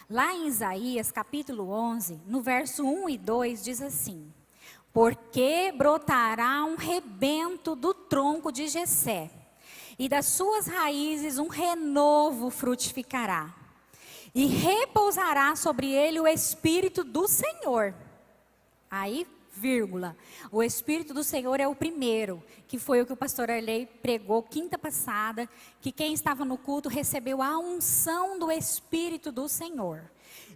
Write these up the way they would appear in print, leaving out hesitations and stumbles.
Lá em Isaías, capítulo 11, no verso 1 e 2, diz assim: porque brotará um rebento do tronco de Jessé, e das suas raízes um renovo frutificará, e repousará sobre ele o Espírito do Senhor. Aí, vírgula, o Espírito do Senhor é o primeiro, que foi o que o pastor Arley pregou quinta passada, que quem estava no culto recebeu a unção do Espírito do Senhor.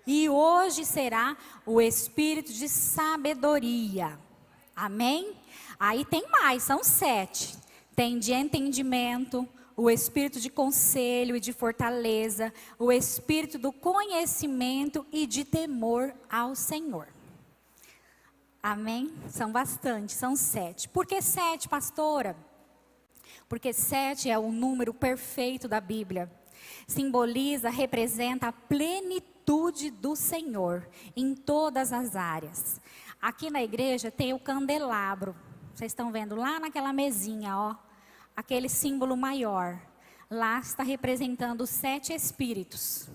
E hoje será o Espírito de sabedoria. Amém? Aí tem mais, são 7. Tem de entendimento, o Espírito de conselho e de fortaleza, o Espírito do conhecimento e de temor ao Senhor. Amém? São bastante, são 7. Por que 7, pastora? Porque 7 é o número perfeito da Bíblia. Simboliza, representa a plenitude do Senhor em todas as áreas. Aqui na igreja tem o candelabro. Vocês estão vendo lá naquela mesinha, ó, aquele símbolo maior. Lá está representando os 7 Espíritos.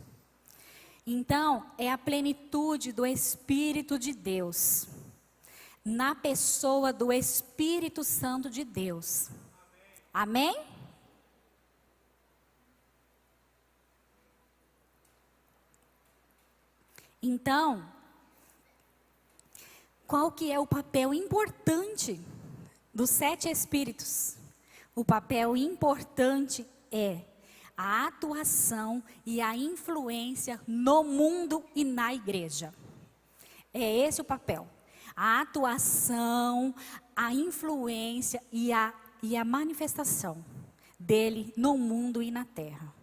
Então, é a plenitude do Espírito de Deus, na pessoa do Espírito Santo de Deus. Amém? Então, qual que é o papel importante dos 7 Espíritos? O papel importante é a atuação e a influência no mundo e na igreja. É esse o papel. A atuação, a influência e a manifestação dele no mundo e na terra.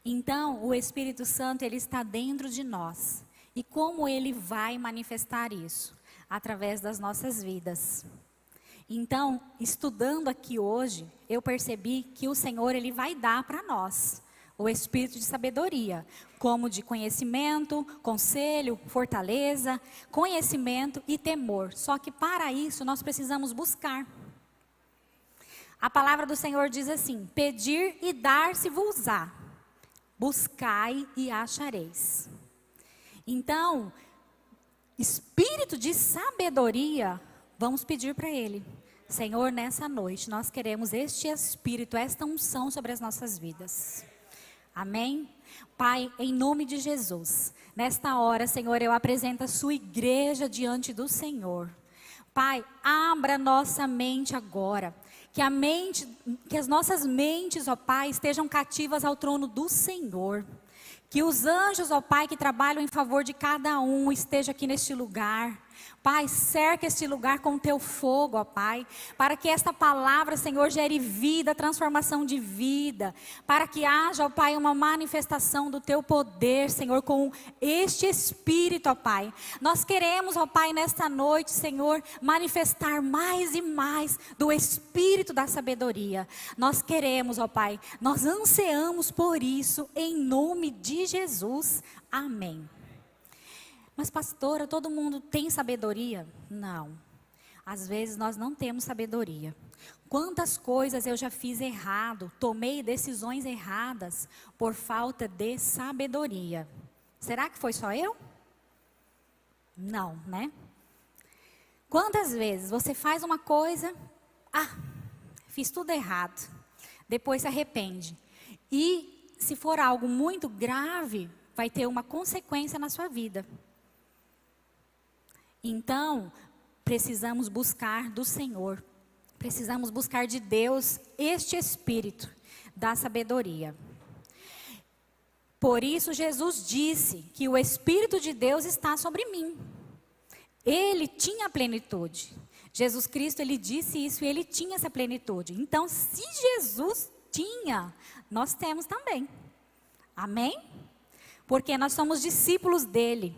Então, o Espírito Santo, ele está dentro de nós. E como ele vai manifestar isso? Através das nossas vidas. Então, estudando aqui hoje, eu percebi que o Senhor, ele vai dar para nós o Espírito de sabedoria, como de conhecimento, conselho, fortaleza, conhecimento e temor. Só que para isso nós precisamos buscar. A palavra do Senhor diz assim: pedir e dar-se-vos-á, buscai e achareis. Então, espírito de sabedoria, vamos pedir para Ele. Senhor, nessa noite nós queremos este Espírito, esta unção sobre as nossas vidas. Amém? Pai, em nome de Jesus, nesta hora, Senhor, eu apresento a sua igreja diante do Senhor. Pai, abra nossa mente agora, que as nossas mentes, ó Pai, estejam cativas ao trono do Senhor. Que os anjos, ó Pai, que trabalham em favor de cada um, estejam aqui neste lugar. Pai, cerca este lugar com o teu fogo, ó Pai, para que esta palavra, Senhor, gere vida, transformação de vida, para que haja, ó Pai, uma manifestação do teu poder, Senhor, com este Espírito, ó Pai. Nós queremos, ó Pai, nesta noite, Senhor, manifestar mais e mais do Espírito da sabedoria. Nós queremos, ó Pai, nós ansiamos por isso, em nome de Jesus. Amém. Mas pastora, todo mundo tem sabedoria? Não. Às vezes nós não temos sabedoria. Quantas coisas eu já fiz errado, tomei decisões erradas por falta de sabedoria. Será que foi só eu? Não, né? Quantas vezes você faz uma coisa, fiz tudo errado, depois se arrepende. E se for algo muito grave, vai ter uma consequência na sua vida. Então, precisamos buscar do Senhor, precisamos buscar de Deus este Espírito da sabedoria. Por isso Jesus disse que o Espírito de Deus está sobre mim. Ele tinha plenitude. Jesus Cristo, ele disse isso e ele tinha essa plenitude. Então, se Jesus tinha, nós temos também. Amém? Porque nós somos discípulos dele.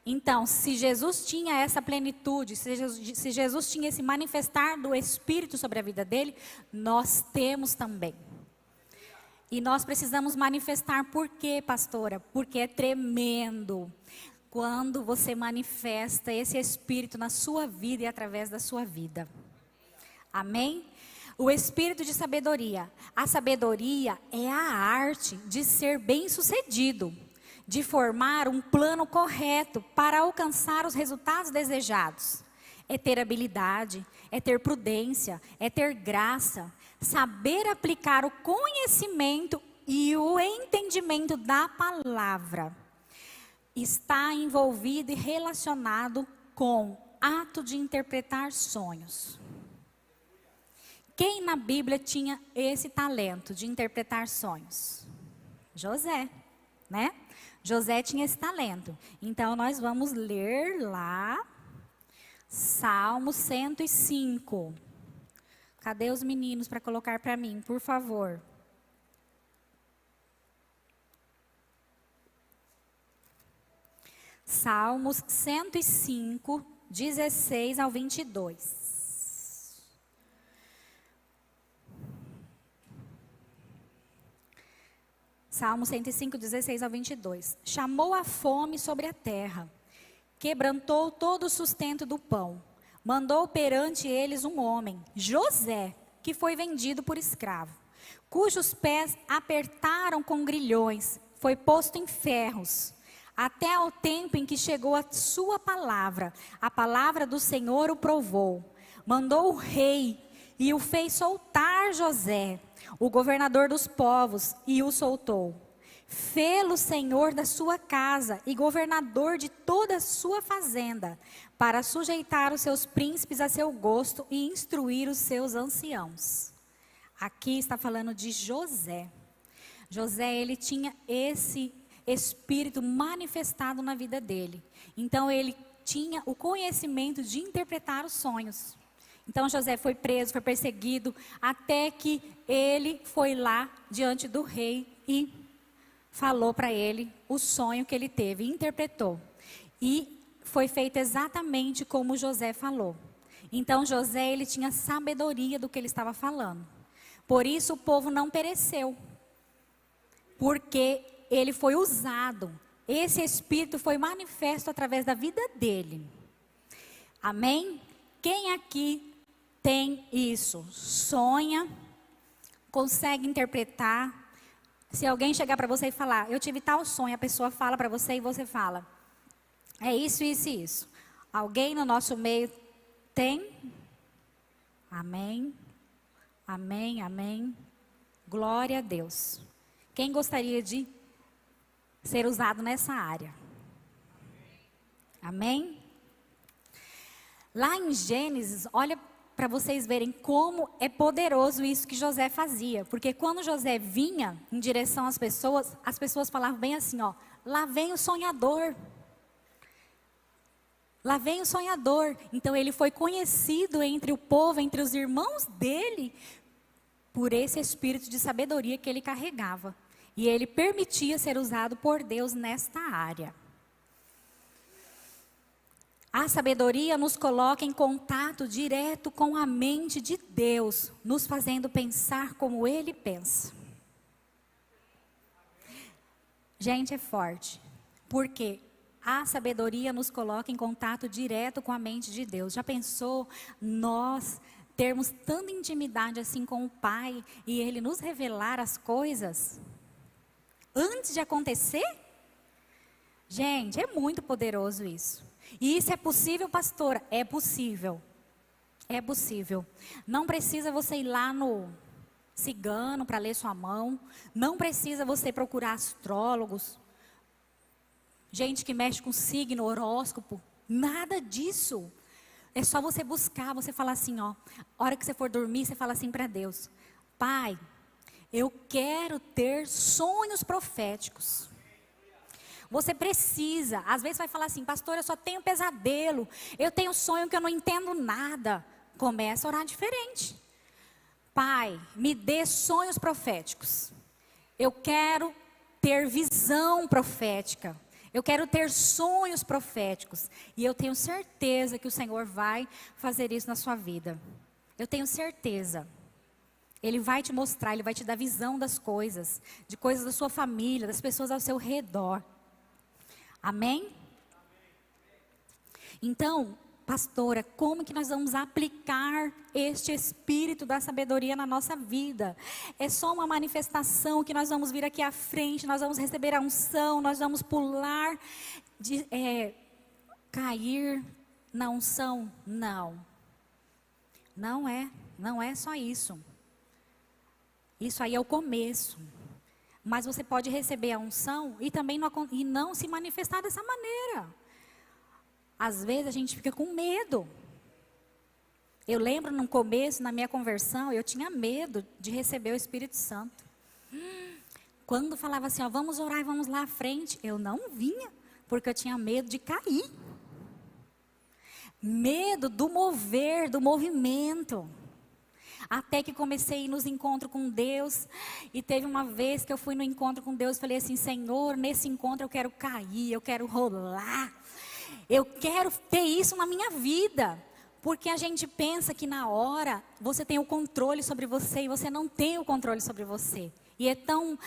Então, se Jesus tinha essa plenitude, se Jesus tinha esse manifestar do Espírito sobre a vida dele, nós temos também. E nós precisamos manifestar por quê, pastora? Porque é tremendo quando você manifesta esse Espírito na sua vida e através da sua vida. Amém? O Espírito de sabedoria. A sabedoria é a arte de ser bem-sucedido. de formar um plano correto para alcançar os resultados desejados. É ter habilidade, é ter prudência, é ter graça, saber aplicar o conhecimento e o entendimento da palavra. Está envolvido e relacionado com ato de interpretar sonhos. Quem na Bíblia tinha esse talento de interpretar sonhos? José, né? José tinha esse talento. Então nós vamos ler lá Salmo 105. Cadê os meninos para colocar para mim, por favor? Salmos 105, 16 ao 22. Salmo 105, 16 ao 22. Chamou a fome sobre a terra, quebrantou todo o sustento do pão, mandou perante eles um homem, José, que foi vendido por escravo, cujos pés apertaram com grilhões, foi posto em ferros, até ao tempo em que chegou a sua palavra, a palavra do Senhor o provou, mandou o rei e o fez soltar José, o governador dos povos, e o soltou. Fê-lo senhor da sua casa e governador de toda a sua fazenda, para sujeitar os seus príncipes a seu gosto e instruir os seus anciãos. Aqui está falando de José. José, ele tinha esse espírito manifestado na vida dele. Então ele tinha o conhecimento de interpretar os sonhos. Então José foi preso, foi perseguido, até que ele foi lá diante do rei e falou para ele o sonho que ele teve, interpretou. E foi feito exatamente como José falou. Então José, ele tinha sabedoria do que ele estava falando. Por isso o povo não pereceu, porque ele foi usado. Esse espírito foi manifesto através da vida dele. Amém? Quem aqui tem isso? Sonha, consegue interpretar. Se alguém chegar para você e falar, eu tive tal sonho, a pessoa fala para você e você fala, é isso, isso e isso. Alguém no nosso meio tem? Amém, amém, amém. Glória a Deus. Quem gostaria de ser usado nessa área? Amém? Lá em Gênesis, olha para vocês verem como é poderoso isso que José fazia. Porque quando José vinha em direção às pessoas falavam bem assim, ó, lá vem o sonhador. Lá vem o sonhador. Então ele foi conhecido entre o povo, entre os irmãos dele, por esse espírito de sabedoria que ele carregava. E ele permitia ser usado por Deus nesta área. A sabedoria nos coloca em contato direto com a mente de Deus, nos fazendo pensar como Ele pensa. Gente, é forte, porque a sabedoria nos coloca em contato direto com a mente de Deus. Já pensou nós termos tanta intimidade assim com o Pai e Ele nos revelar as coisas antes de acontecer? Gente, é muito poderoso isso. E isso é possível, pastora? É possível. É possível. Não precisa você ir lá no cigano para ler sua mão. Não precisa você procurar astrólogos. Gente que mexe com signo, horóscopo. Nada disso. É só você buscar, você falar assim, ó. A hora que você for dormir, você fala assim para Deus. Pai, eu quero ter sonhos proféticos. Você precisa, às vezes vai falar assim, pastor, eu só tenho pesadelo, eu tenho sonho que eu não entendo nada. Começa a orar diferente. Pai, me dê sonhos proféticos. Eu quero ter visão profética. Eu quero ter sonhos proféticos. E eu tenho certeza que o Senhor vai fazer isso na sua vida. Eu tenho certeza. Ele vai te mostrar, Ele vai te dar visão das coisas, de coisas da sua família, das pessoas ao seu redor. Amém? Então, pastora, como que nós vamos aplicar este espírito da sabedoria na nossa vida? É só uma manifestação que nós vamos vir aqui à frente, nós vamos receber a unção, nós vamos pular, cair na unção? Não. Não é só isso. Isso aí é o começo. Mas você pode receber a unção e também não se manifestar dessa maneira. Às vezes a gente fica com medo. Eu lembro no começo, na minha conversão, eu tinha medo de receber o Espírito Santo. Quando falava assim, ó, vamos orar e vamos lá à frente, eu não vinha, porque eu tinha medo de cair. Medo do mover, do movimento. Até que comecei a ir nos encontros com Deus. E teve uma vez que eu fui no encontro com Deus e falei assim, Senhor, nesse encontro eu quero cair, eu quero rolar. Eu quero ter isso na minha vida. Porque a gente pensa que na hora você tem o controle sobre você e você não tem o controle sobre você. E é tão,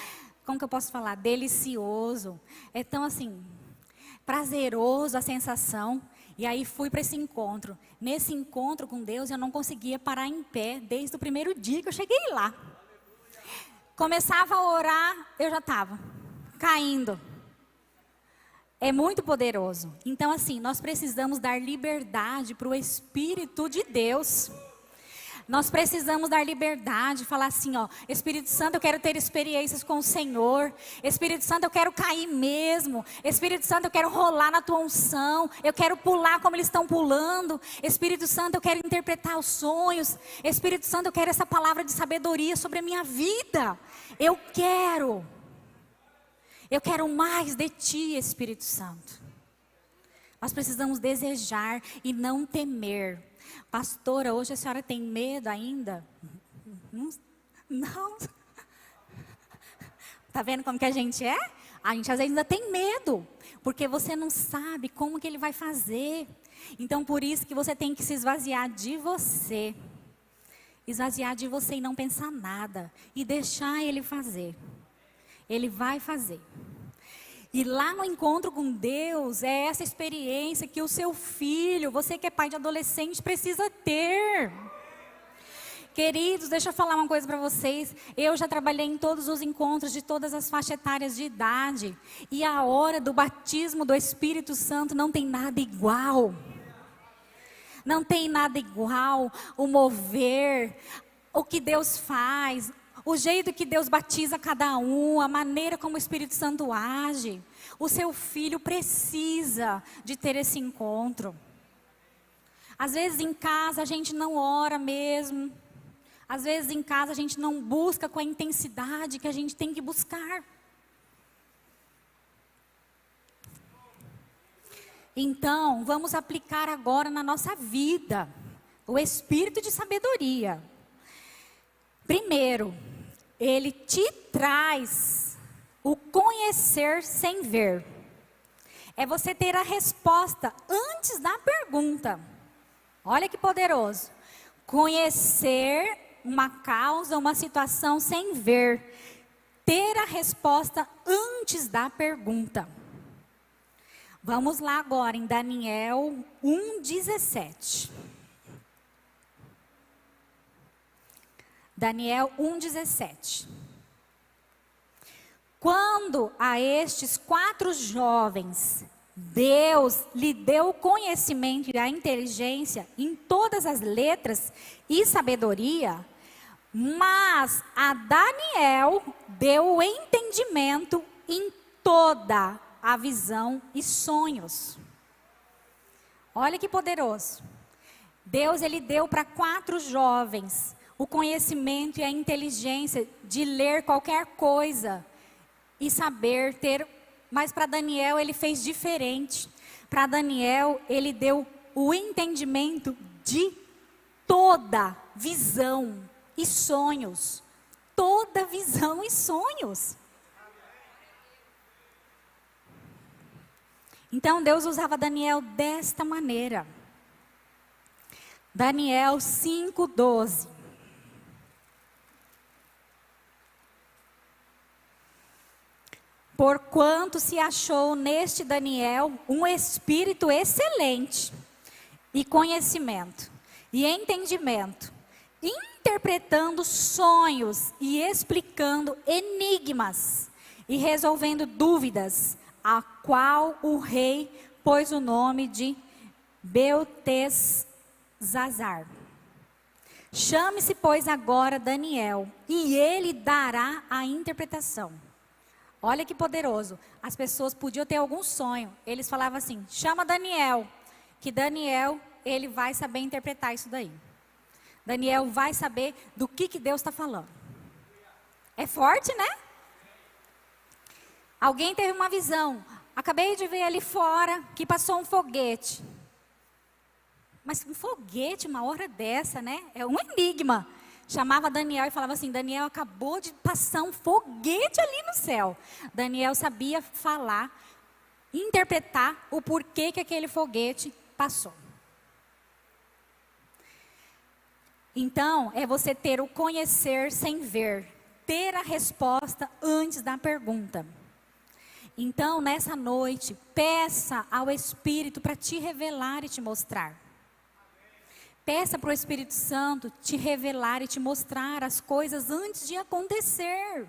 como que eu posso falar, delicioso. É tão assim, prazeroso a sensação. E aí fui para esse encontro. Nesse encontro com Deus eu não conseguia parar em pé desde o primeiro dia que eu cheguei lá. Começava a orar, eu já estava caindo. É muito poderoso. Então assim, nós precisamos dar liberdade para o Espírito de Deus. Nós precisamos dar liberdade, falar assim, ó, Espírito Santo, eu quero ter experiências com o Senhor. Espírito Santo, eu quero cair mesmo. Espírito Santo, eu quero rolar na tua unção. Eu quero pular como eles estão pulando. Espírito Santo, eu quero interpretar os sonhos. Espírito Santo, eu quero essa palavra de sabedoria sobre a minha vida. Eu quero mais de ti, Espírito Santo. Nós precisamos desejar e não temer. Pastora, hoje a senhora tem medo ainda? Não. Tá vendo como que a gente é? A gente às vezes ainda tem medo, porque você não sabe como que ele vai fazer. Então por isso que você tem que se esvaziar de você. Esvaziar de você e não pensar nada. E deixar ele fazer. Ele vai fazer. E lá no encontro com Deus, é essa experiência que o seu filho, você que é pai de adolescente, precisa ter. Queridos, deixa eu falar uma coisa para vocês. Eu já trabalhei em todos os encontros de todas as faixas etárias de idade. E a hora do batismo do Espírito Santo não tem nada igual. Não tem nada igual o mover, o que Deus faz, o jeito que Deus batiza cada um, a maneira como o Espírito Santo age. O seu filho precisa de ter esse encontro. Às vezes em casa a gente não ora mesmo. Às vezes em casa a gente não busca com a intensidade que a gente tem que buscar. Então, vamos aplicar agora na nossa vida o espírito de sabedoria. Primeiro, ele te traz o conhecer sem ver. É você ter a resposta antes da pergunta. Olha que poderoso. Conhecer uma causa, uma situação sem ver. Ter a resposta antes da pergunta. Vamos lá agora em Daniel 1:17. Daniel 1:17. Quando a estes 4 jovens, Deus lhe deu o conhecimento e a inteligência em todas as letras e sabedoria, mas a Daniel deu o entendimento em toda a visão e sonhos. Olha que poderoso. Deus, ele deu para 4 jovens o conhecimento e a inteligência de ler qualquer coisa e saber ter. Mas para Daniel ele fez diferente. Para Daniel ele deu o entendimento de toda visão e sonhos. Toda visão e sonhos. Então Deus usava Daniel desta maneira. Daniel 5:12. Porquanto se achou neste Daniel um espírito excelente, e conhecimento e entendimento, interpretando sonhos e explicando enigmas e resolvendo dúvidas, a qual o rei pôs o nome de Beltesazar. Chame-se, pois, agora Daniel, e ele dará a interpretação. Olha que poderoso. As pessoas podiam ter algum sonho. Eles falavam assim: chama Daniel, que Daniel, ele vai saber interpretar isso daí. Daniel vai saber do que Deus está falando. É forte, né? Alguém teve uma visão. Acabei de ver ali fora que passou um foguete. Mas um foguete, uma hora dessa, né? É um enigma. Chamava Daniel e falava assim: Daniel, acabou de passar um foguete ali no céu. Daniel sabia falar, interpretar o porquê que aquele foguete passou. Então, é você ter o conhecer sem ver. Ter a resposta antes da pergunta. Então, nessa noite, peça ao Espírito para te revelar e te mostrar. Peça para o Espírito Santo te revelar e te mostrar as coisas antes de acontecer.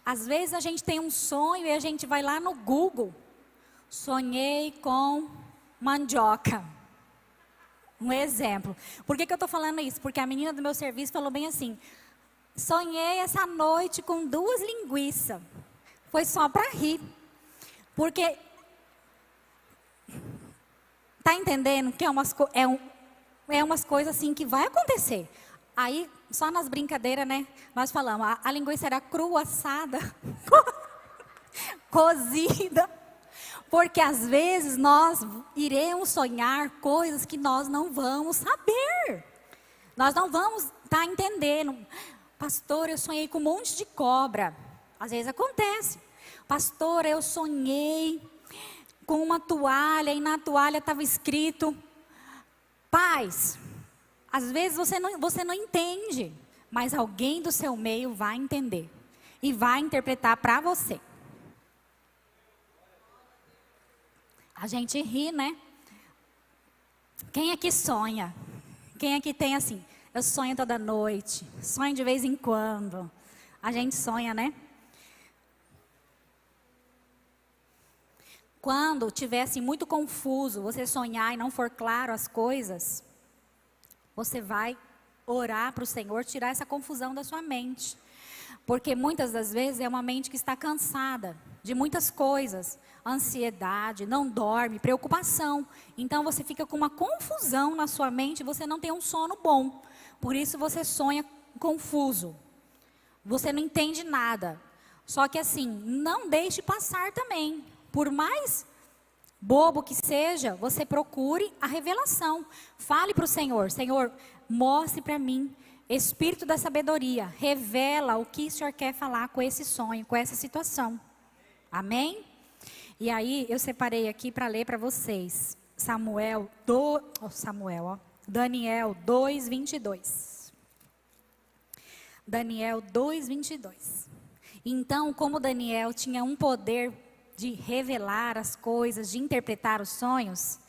Às vezes a gente tem um sonho e a gente vai lá no Google. Sonhei com mandioca. Um exemplo. Por que eu estou falando isso? Porque a menina do meu serviço falou bem assim: sonhei essa noite com 2 linguiças. Foi só para rir. Porque... Está entendendo que é umas coisas assim que vai acontecer. Aí, só nas brincadeiras, né? Nós falamos, a linguiça era crua, assada, cozida. Porque às vezes nós iremos sonhar coisas que nós não vamos saber. Nós não vamos estar entendendo. Pastor, eu sonhei com um monte de cobra. Às vezes acontece. Pastor, eu sonhei com uma toalha, e na toalha estava escrito paz. Às vezes você não entende, mas alguém do seu meio vai entender e vai interpretar para você. A gente ri, né? Quem aqui sonha? Quem aqui tem assim, eu sonho toda noite, sonho de vez em quando. A gente sonha, né? Quando estiver assim muito confuso, você sonhar e não for claro as coisas, você vai orar para o Senhor tirar essa confusão da sua mente. Porque muitas das vezes é uma mente que está cansada de muitas coisas. Ansiedade, não dorme, preocupação. Então você fica com uma confusão na sua mente e você não tem um sono bom. Por isso você sonha confuso. Você não entende nada. Só que assim, não deixe passar também. Por mais bobo que seja, você procure a revelação. Fale para o Senhor: Senhor, mostre para mim, Espírito da sabedoria, revela o que o Senhor quer falar com esse sonho, com essa situação. Amém? E aí, eu separei aqui para ler para vocês. Daniel 2:22. Daniel 2:22. Então, como Daniel tinha um poder de revelar as coisas, de interpretar os sonhos,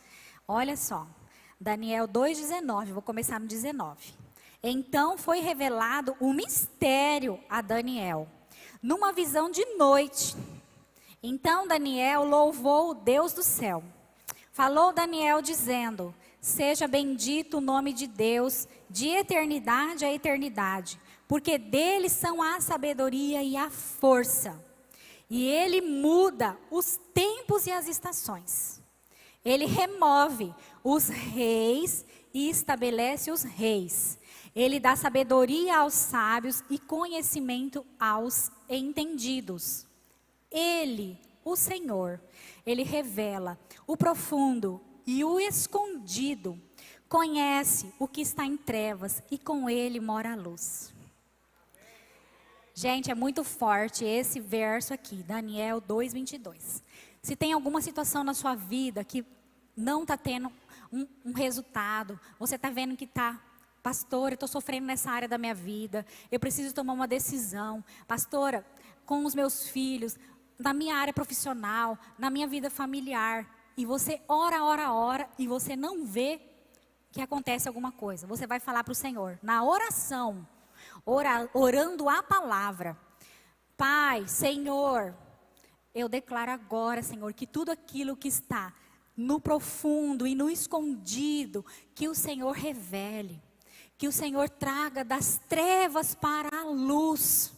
olha só, Daniel 2:19, vou começar no 19. Então foi revelado um mistério a Daniel, numa visão de noite. Então Daniel louvou o Deus do céu. Falou Daniel dizendo: seja bendito o nome de Deus, de eternidade a eternidade, porque dele são a sabedoria e a força. E ele muda os tempos e as estações. Ele remove os reis e estabelece os reis. Ele dá sabedoria aos sábios e conhecimento aos entendidos. Ele, o Senhor, ele revela o profundo e o escondido. Conhece o que está em trevas e com ele mora a luz. Gente, é muito forte esse verso aqui, Daniel 2:22. Se tem alguma situação na sua vida que não está tendo um resultado, você está vendo que está, pastora, eu estou sofrendo nessa área da minha vida, eu preciso tomar uma decisão, pastora, com os meus filhos, na minha área profissional, na minha vida familiar, e você ora, e você não vê que acontece alguma coisa. Você vai falar para o Senhor, na oração, orando a palavra. Pai, Senhor, eu declaro agora, Senhor, que tudo aquilo que está no profundo e no escondido, que o Senhor revele. Que o Senhor traga das trevas para a luz.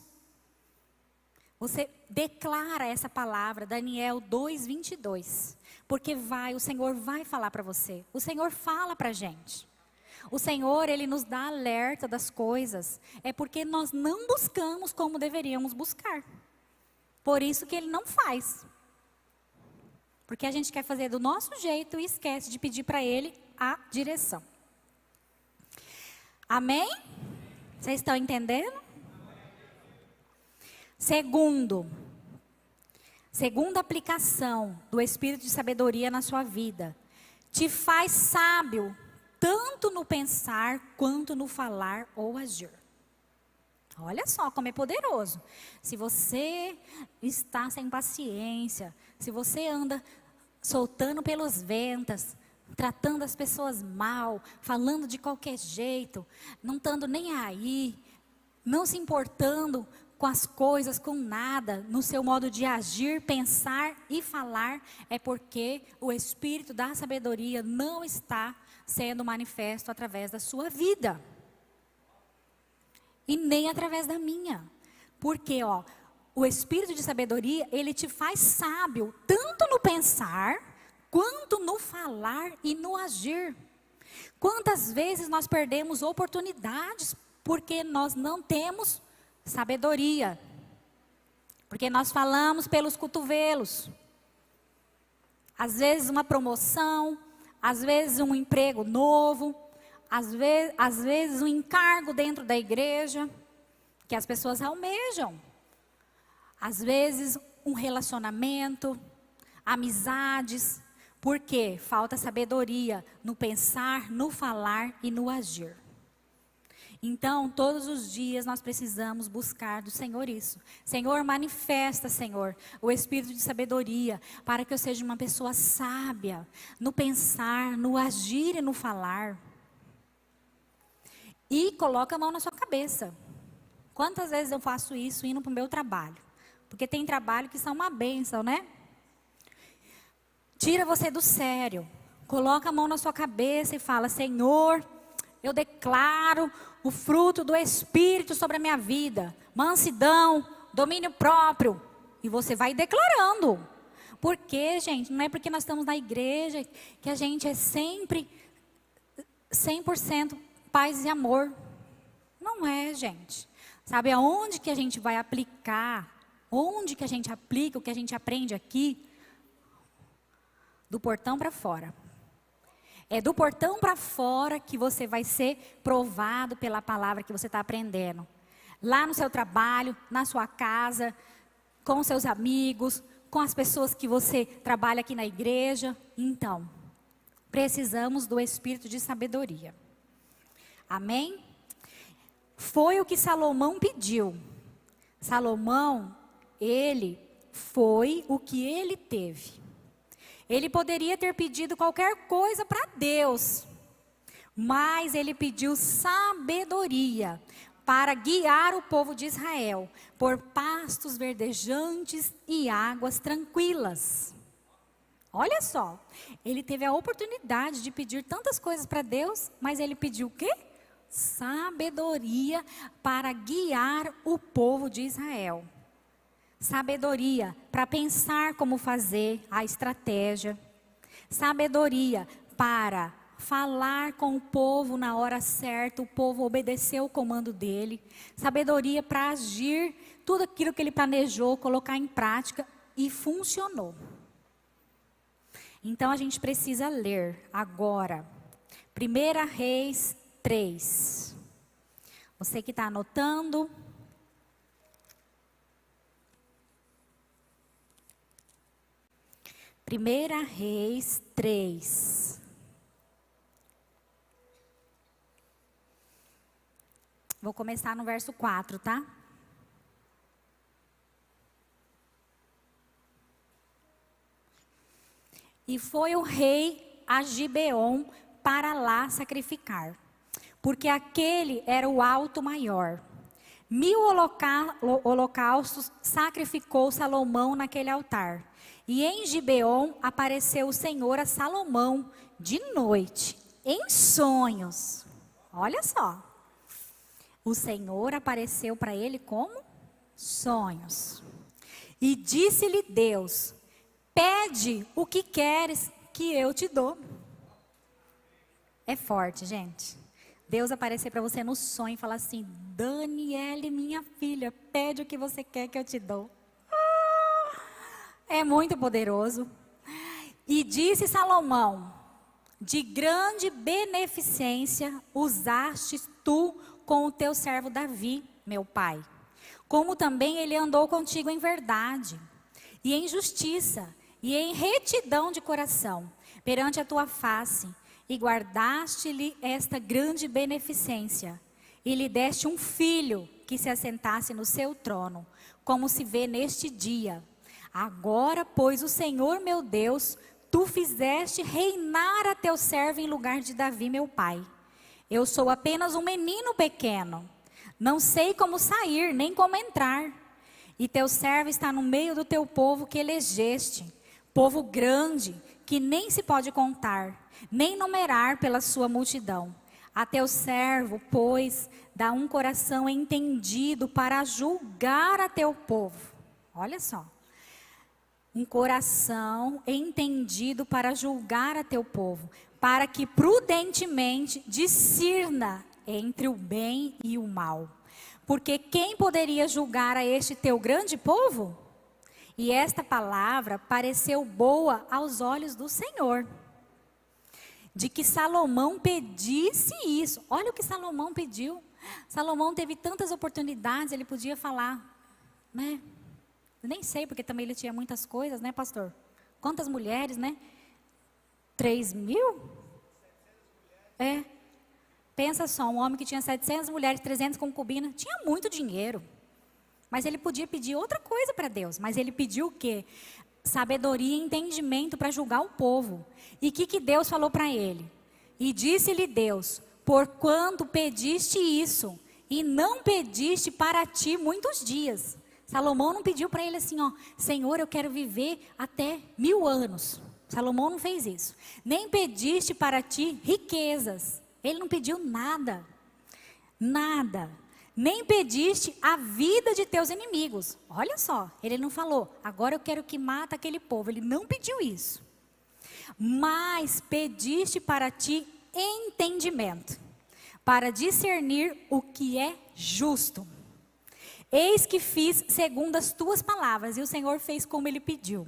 Você declara essa palavra, Daniel 2:22. Porque o Senhor vai falar para você. O Senhor fala para a gente. O Senhor, Ele nos dá alerta das coisas. É porque nós não buscamos como deveríamos buscar. Por isso que Ele não faz. Porque a gente quer fazer do nosso jeito e esquece de pedir para Ele a direção. Amém? Vocês estão entendendo? Segunda aplicação do Espírito de sabedoria na sua vida. Te faz sábio, tanto no pensar, quanto no falar ou agir. Olha só como é poderoso. Se você está sem paciência, se você anda soltando pelos ventos, tratando as pessoas mal, falando de qualquer jeito, não estando nem aí, não se importando com as coisas, com nada, no seu modo de agir, pensar e falar, é porque o Espírito da sabedoria não está sendo manifesto através da sua vida. E nem através da minha. Porque, o Espírito de sabedoria, ele te faz sábio, tanto no pensar, quanto no falar e no agir. Quantas vezes nós perdemos oportunidades porque nós não temos sabedoria? Porque nós falamos pelos cotovelos. Às vezes uma promoção, às vezes um emprego novo, às vezes um encargo dentro da igreja, que as pessoas almejam. Às vezes um relacionamento, amizades. Porque falta sabedoria no pensar, no falar e no agir. Então, todos os dias nós precisamos buscar do Senhor isso. Senhor, manifesta, Senhor, o Espírito de sabedoria, para que eu seja uma pessoa sábia, no pensar, no agir e no falar. E coloca a mão na sua cabeça. Quantas vezes eu faço isso indo para o meu trabalho? Porque tem trabalho que são uma bênção, né? Tira você do sério, coloca a mão na sua cabeça e fala: Senhor, eu declaro o fruto do Espírito sobre a minha vida, mansidão, domínio próprio, e você vai declarando. Porque, gente, não é porque nós estamos na igreja que a gente é sempre 100% paz e amor. Não é, gente. Sabe aonde que a gente vai aplicar, onde que a gente aplica o que a gente aprende aqui? Do portão para fora. É do portão para fora que você vai ser provado pela palavra que você está aprendendo. Lá no seu trabalho, na sua casa, com seus amigos, com as pessoas que você trabalha aqui na igreja. Então, precisamos do Espírito de sabedoria. Amém? Foi o que Salomão pediu. Salomão, ele foi o que ele teve. Ele poderia ter pedido qualquer coisa para Deus, mas ele pediu sabedoria para guiar o povo de Israel por pastos verdejantes e águas tranquilas. Olha só, ele teve a oportunidade de pedir tantas coisas para Deus, mas ele pediu o quê? Sabedoria para guiar o povo de Israel. Sabedoria para pensar como fazer a estratégia. Sabedoria para falar com o povo na hora certa, o povo obedecer o comando dele. Sabedoria para agir tudo aquilo que ele planejou, colocar em prática e funcionou. Então a gente precisa ler agora 1 Reis 3. Você que está anotando. 1 Reis 3. Vou começar no verso 4, tá? E foi o rei a Gibeon para lá sacrificar, porque aquele era o alto maior. 1000 holocaustos sacrificou Salomão naquele altar. E em Gibeon apareceu o Senhor a Salomão de noite, em sonhos. Olha só. O Senhor apareceu para ele como sonhos. E disse-lhe Deus: pede o que queres que eu te dou. É forte, gente. Deus aparecer para você no sonho e falar assim: Daniele, minha filha, pede o que você quer que eu te dou. É muito poderoso. E disse Salomão: de grande beneficência usaste tu com o teu servo Davi, meu pai. Como também ele andou contigo em verdade, e em justiça, e em retidão de coração, perante a tua face, e guardaste-lhe esta grande beneficência, e lhe deste um filho que se assentasse no seu trono, como se vê neste dia. Agora, pois, o Senhor meu Deus, tu fizeste reinar a teu servo em lugar de Davi, meu pai. Eu sou apenas um menino pequeno, não sei como sair, nem como entrar. E teu servo está no meio do teu povo que elegeste, povo grande, que nem se pode contar, nem numerar pela sua multidão. A teu servo, pois, dá um coração entendido para julgar a teu povo. Olha só. Um coração entendido para julgar a teu povo, para que prudentemente discirna entre o bem e o mal. Porque quem poderia julgar a este teu grande povo? E esta palavra pareceu boa aos olhos do Senhor, de que Salomão pedisse isso. Olha o que Salomão pediu. Salomão teve tantas oportunidades, ele podia falar, né? Eu nem sei, porque também ele tinha muitas coisas, né, pastor? Quantas mulheres, né? 3.000? É. Pensa só, um homem que tinha 700 mulheres, 300 concubinas, tinha muito dinheiro. Mas ele podia pedir outra coisa para Deus. Mas ele pediu o quê? Sabedoria e entendimento para julgar o povo. E o que Deus falou para ele? E disse-lhe Deus: porquanto pediste isso, e não pediste para ti muitos dias. Salomão não pediu para ele assim, ó, Senhor, eu quero viver até 1000 anos. Salomão não fez isso. Nem pediste para ti riquezas. Ele não pediu nada. Nada. Nem pediste a vida de teus inimigos. Olha só, ele não falou, agora eu quero que mata aquele povo. Ele não pediu isso. Mas pediste para ti entendimento, para discernir o que é justo. Eis que fiz segundo as tuas palavras, e o Senhor fez como ele pediu.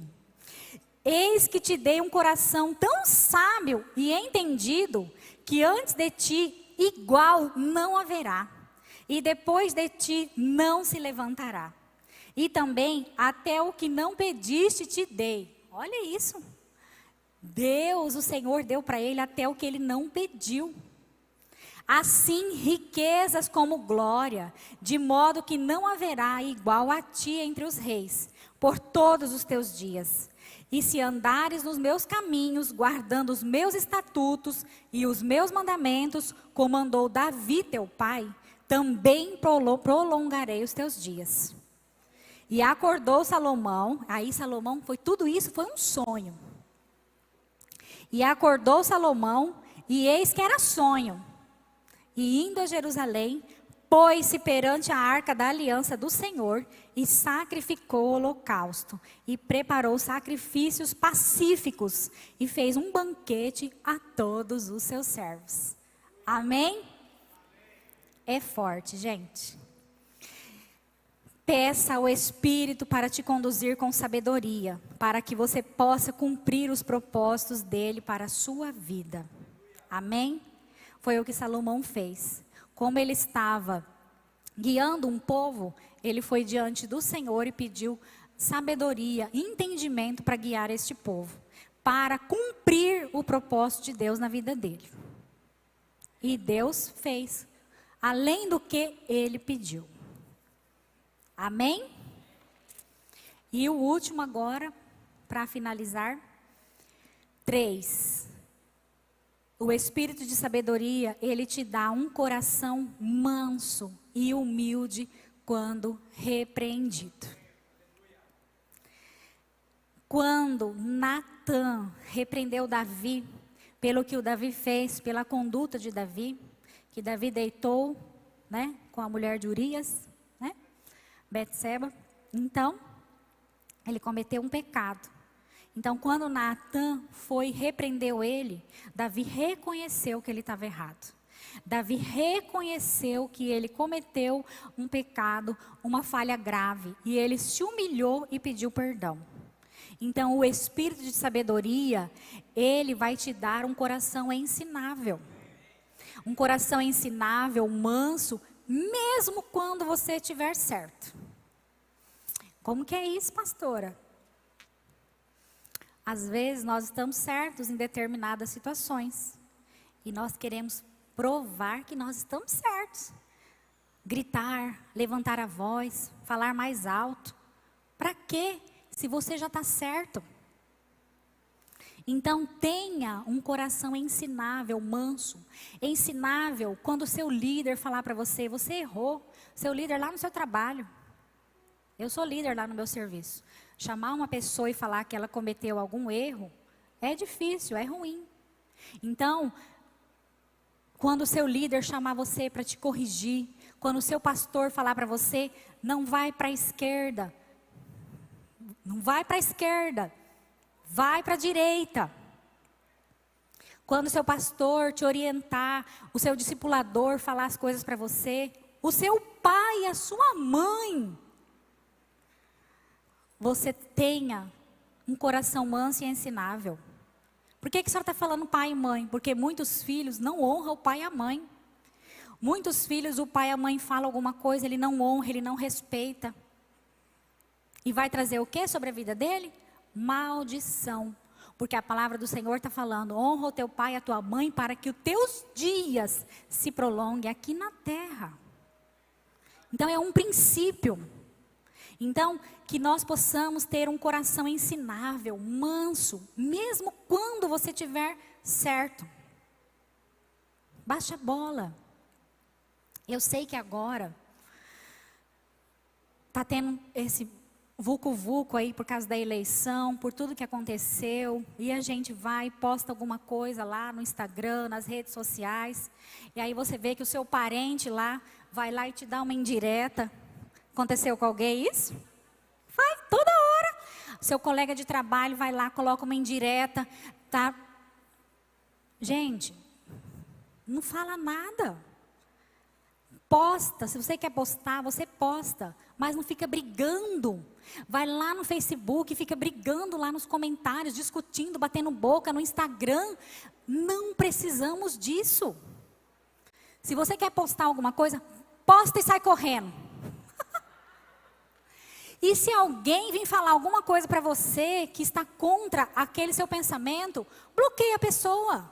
Eis que te dei um coração tão sábio e entendido, que antes de ti igual não haverá, e depois de ti não se levantará. E também até o que não pediste te dei. Olha isso. Deus, o Senhor deu para ele até o que ele não pediu. Assim riquezas como glória, de modo que não haverá igual a ti entre os reis, por todos os teus dias. E se andares nos meus caminhos, guardando os meus estatutos e os meus mandamentos, como andou Davi teu pai, também prolongarei os teus dias. E acordou Salomão, aí Salomão, tudo isso foi um sonho. E acordou Salomão, e eis que era sonho. E indo a Jerusalém, pôs-se perante a arca da aliança do Senhor, e sacrificou o holocausto, e preparou sacrifícios pacíficos, e fez um banquete a todos os seus servos. Amém? É forte, gente. Peça ao Espírito para te conduzir com sabedoria, para que você possa cumprir os propósitos dele para a sua vida. Amém? Foi o que Salomão fez. Como ele estava guiando um povo, ele foi diante do Senhor e pediu sabedoria, entendimento para guiar este povo, para cumprir o propósito de Deus na vida dele. E Deus fez, além do que ele pediu. Amém? E o último agora, para finalizar, 3. O espírito de sabedoria, ele te dá um coração manso e humilde quando repreendido. Quando Natã repreendeu Davi, pelo que o Davi fez, pela conduta de Davi, que Davi deitou, né, com a mulher de Urias, né, Betseba, então, ele cometeu um pecado. Então, quando Natã foi e repreendeu ele, Davi reconheceu que ele estava errado. Davi reconheceu que ele cometeu um pecado, uma falha grave, e ele se humilhou e pediu perdão. Então, o espírito de sabedoria, ele vai te dar um coração ensinável. Um coração ensinável, manso, mesmo quando você estiver certo. Como que é isso, pastora? Às vezes nós estamos certos em determinadas situações. E nós queremos provar que nós estamos certos. Gritar, levantar a voz, falar mais alto. Para quê? Se você já está certo. Então tenha um coração ensinável, manso. Ensinável quando o seu líder falar para você, você errou. Seu líder lá no seu trabalho. Eu sou líder lá no meu serviço. Chamar uma pessoa e falar que ela cometeu algum erro, é difícil, é ruim. Então, quando o seu líder chamar você para te corrigir, quando o seu pastor falar para você, não vai para a esquerda, não vai para a esquerda, vai para a direita. Quando o seu pastor te orientar, o seu discipulador falar as coisas para você, o seu pai e a sua mãe, você tenha um coração manso e ensinável. Por que a senhora está falando pai e mãe? Porque muitos filhos não honram o pai e a mãe. Muitos filhos, o pai e a mãe falam alguma coisa, ele não honra, ele não respeita. E vai trazer o que sobre a vida dele? Maldição. Porque a palavra do Senhor está falando, honra o teu pai e a tua mãe para que os teus dias se prolonguem aqui na terra. Então é um princípio. Então, que nós possamos ter um coração ensinável, manso, mesmo quando você estiver certo. Baixa a bola. Eu sei que agora está tendo esse vucu-vucu aí por causa da eleição, por tudo que aconteceu, e a gente vai e posta alguma coisa lá no Instagram, nas redes sociais, e aí você vê que o seu parente lá, vai lá e te dá uma indireta. Aconteceu com alguém isso? Vai, toda hora. Seu colega de trabalho vai lá, coloca uma indireta, tá? Gente, não fala nada. Posta, se você quer postar, você posta, mas não fica brigando. Vai lá no Facebook e fica brigando lá nos comentários, discutindo, batendo boca no Instagram. Não precisamos disso. Se você quer postar alguma coisa, posta e sai correndo. E se alguém vir falar alguma coisa para você que está contra aquele seu pensamento, bloqueia a pessoa.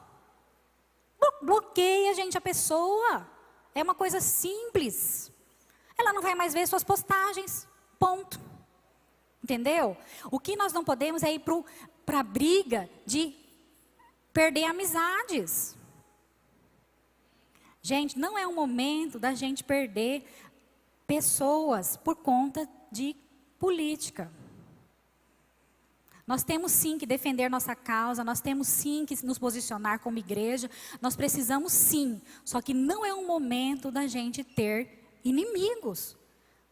Bloqueia, gente, a pessoa. É uma coisa simples. Ela não vai mais ver suas postagens. Ponto. Entendeu? O que nós não podemos é ir para a briga de perder amizades. Gente, não é o momento da gente perder pessoas por conta de política. Nós temos sim que defender nossa causa, nós temos sim que nos posicionar como igreja, nós precisamos sim, só que não é um momento da gente ter inimigos.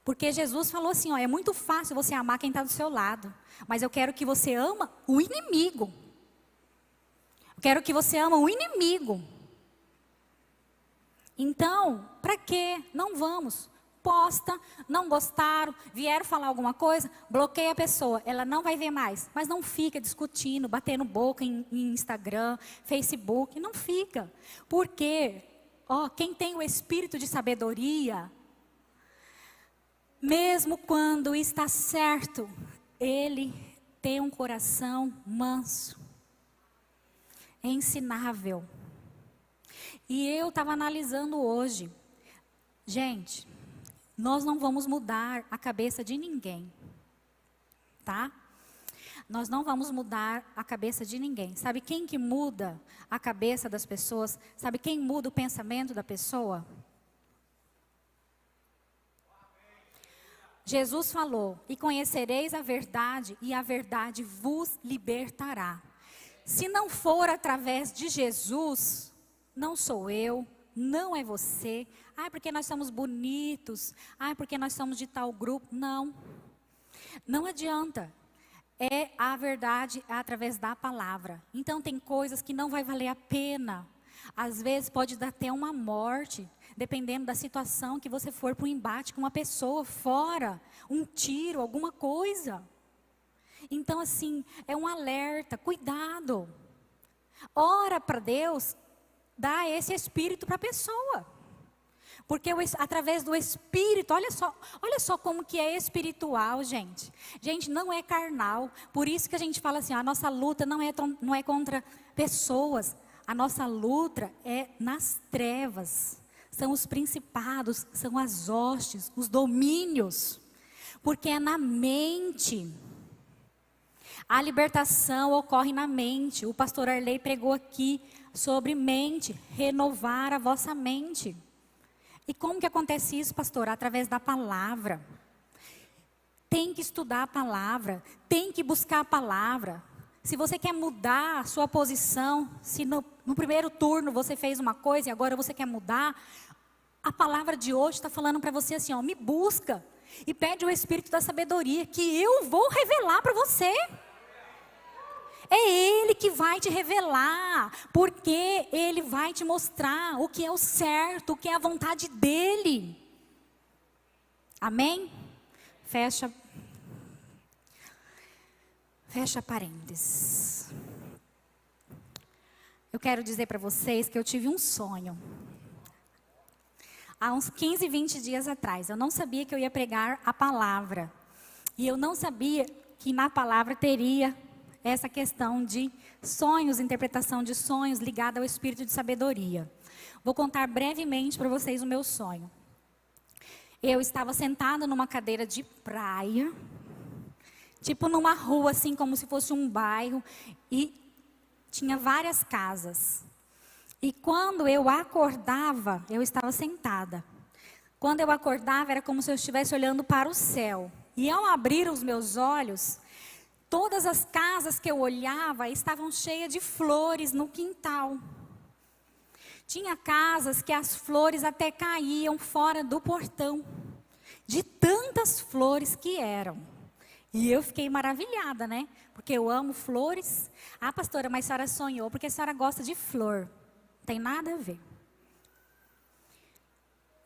Porque Jesus falou assim, ó, é muito fácil você amar quem está do seu lado, mas eu quero que você ama o inimigo. Eu quero que você ama o inimigo. Então, para quê? Não vamos. Posta, não gostaram, vieram falar alguma coisa, bloqueia a pessoa, ela não vai ver mais. Mas não fica discutindo, batendo boca em Instagram, Facebook, não fica. Porque, ó, quem tem o espírito de sabedoria, mesmo quando está certo, ele tem um coração manso, ensinável. E eu estava analisando hoje, gente, nós não vamos mudar a cabeça de ninguém, tá? nós não vamos mudar a cabeça de ninguém. Sabe quem que muda a cabeça das pessoas? Sabe quem muda o pensamento da pessoa? Jesus falou: e conhecereis a verdade, e a verdade vos libertará. Se não for através de Jesus, não sou eu, não é você. Ah, porque nós somos bonitos. Ah, porque nós somos de tal grupo. Não. Não adianta. É a verdade através da palavra. Então tem coisas que não vai valer a pena. Às vezes pode dar até uma morte, dependendo da situação que você for para um embate com uma pessoa fora, um tiro, alguma coisa. Então assim, é um alerta, cuidado. Ora para Deus, dá esse espírito para a pessoa. Porque através do Espírito, olha só como que é espiritual, gente. Gente, não é carnal. Por isso que a gente fala assim, a nossa luta não é contra pessoas. A nossa luta é nas trevas. São os principados, são as hostes, os domínios. Porque é na mente. A libertação ocorre na mente. O pastor Arley pregou aqui sobre mente, renovar a vossa mente. E como que acontece isso, pastor? Através da palavra. Tem que estudar a palavra, tem que buscar a palavra. Se você quer mudar a sua posição, se no primeiro turno você fez uma coisa e agora você quer mudar, a palavra de hoje está falando para você assim, ó, me busca e pede o Espírito da sabedoria que eu vou revelar para você. É Ele que vai te revelar, porque Ele vai te mostrar o que é o certo, o que é a vontade dEle. Amém? Fecha parênteses. Eu quero dizer para vocês que eu tive um sonho. Há uns 15, 20 dias atrás, eu não sabia que eu ia pregar a palavra. E eu não sabia que na palavra teria essa questão de sonhos, interpretação de sonhos ligada ao espírito de sabedoria. Vou contar brevemente para vocês o meu sonho. Eu estava sentada numa cadeira de praia, tipo numa rua assim, como se fosse um bairro, e tinha várias casas. E quando eu acordava, eu estava sentada. Quando eu acordava, era como se eu estivesse olhando para o céu. E ao abrir os meus olhos, todas as casas que eu olhava estavam cheias de flores no quintal. Tinha casas que as flores até caíam fora do portão, de tantas flores que eram. E eu fiquei maravilhada, né? Porque eu amo flores. Ah, pastora, mas a senhora sonhou porque a senhora gosta de flor. Não tem nada a ver.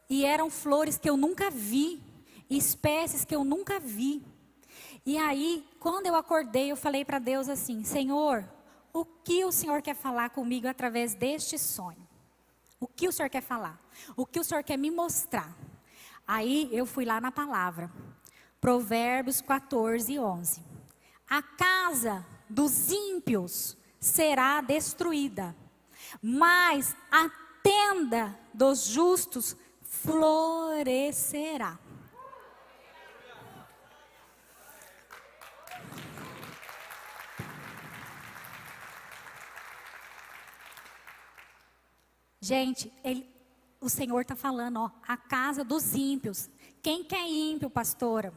E eram flores que eu nunca vi, espécies que eu nunca vi. E aí, quando eu acordei, eu falei para Deus assim, Senhor, o que o Senhor quer falar comigo através deste sonho? O que o Senhor quer falar? O que o Senhor quer me mostrar? Aí, eu fui lá na palavra, Provérbios 14, 11. A casa dos ímpios será destruída, mas a tenda dos justos florescerá. Gente, o Senhor está falando, ó, a casa dos ímpios. Quem que é ímpio, pastora?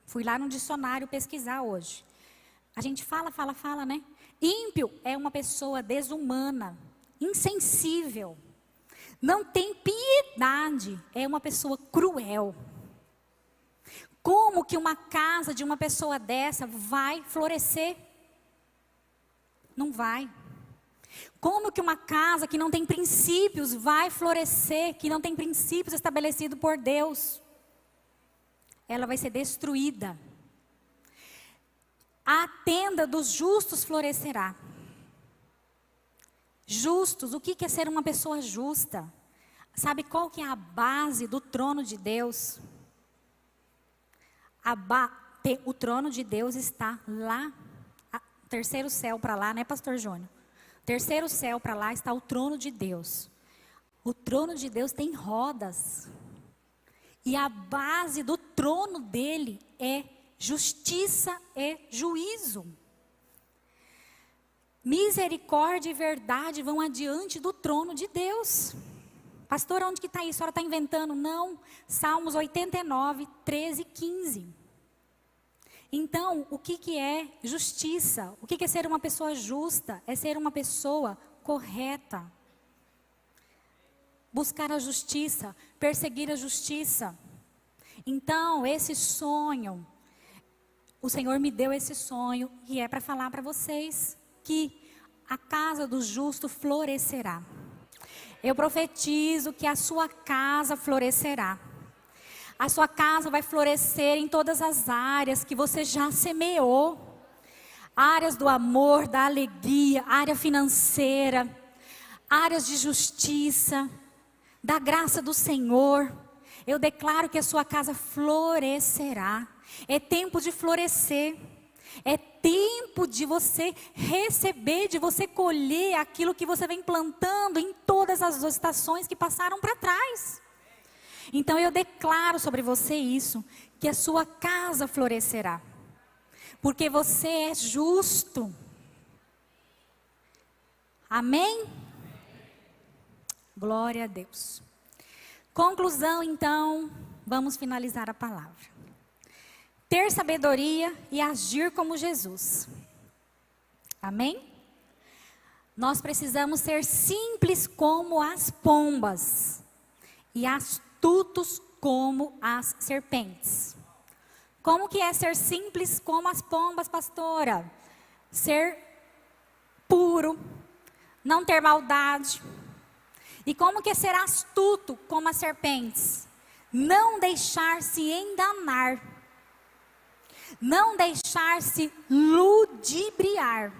Fui lá no dicionário pesquisar hoje. A gente fala, né? Ímpio é uma pessoa desumana, insensível, não tem piedade, é uma pessoa cruel. Como que uma casa de uma pessoa dessa vai florescer? Não vai. Como que uma casa que não tem princípios vai florescer, que não tem princípios estabelecidos por Deus? Ela vai ser destruída. A tenda dos justos florescerá. Justos, o que é ser uma pessoa justa? Sabe qual que é a base do trono de Deus? O trono de Deus está lá, terceiro céu para lá, né, pastor Júnior? Terceiro céu para lá está o trono de Deus. O trono de Deus tem rodas. E a base do trono dele é justiça e juízo. Misericórdia e verdade vão adiante do trono de Deus. Pastor, onde que está isso? A senhora está inventando? Não. Salmos 89, 13 e 15. Então, o que é justiça? O que é ser uma pessoa justa? É ser uma pessoa correta. Buscar a justiça, perseguir a justiça. Então, esse sonho, o Senhor me deu esse sonho e é para falar para vocês que a casa do justo florescerá. Eu profetizo que a sua casa florescerá. A sua casa vai florescer em todas as áreas que você já semeou. Áreas do amor, da alegria, área financeira, áreas de justiça, da graça do Senhor. Eu declaro que a sua casa florescerá. É tempo de florescer. É tempo de você receber, de você colher aquilo que você vem plantando em todas as estações que passaram para trás. Então eu declaro sobre você isso, que a sua casa florescerá. Porque você é justo. Amém? Glória a Deus. Conclusão então, vamos finalizar a palavra. Ter sabedoria e agir como Jesus. Amém? Nós precisamos ser simples como as pombas e astutos como as serpentes. Como que é ser simples como as pombas, pastora? Ser puro, não ter maldade. E como que é ser astuto como as serpentes? Não deixar-se enganar. Não deixar-se ludibriar.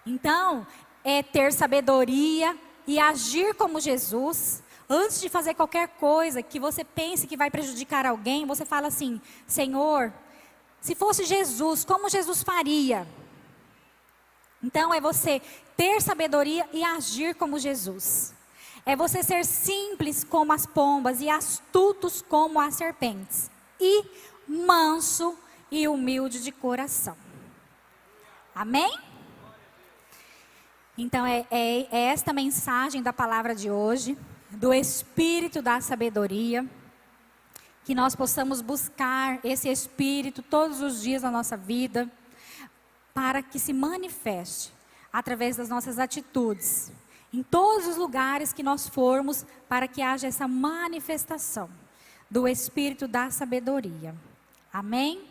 Então, é ter sabedoria e agir como Jesus. Antes de fazer qualquer coisa que você pense que vai prejudicar alguém, você fala assim: Senhor, se fosse Jesus, como Jesus faria? Então, é você ter sabedoria e agir como Jesus. É você ser simples como as pombas e astutos como as serpentes. E manso e humilde de coração. Amém? Então é esta mensagem da palavra de hoje, do Espírito da sabedoria, que nós possamos buscar esse Espírito todos os dias da nossa vida, para que se manifeste através das nossas atitudes, em todos os lugares que nós formos, para que haja essa manifestação do Espírito da sabedoria. Amém?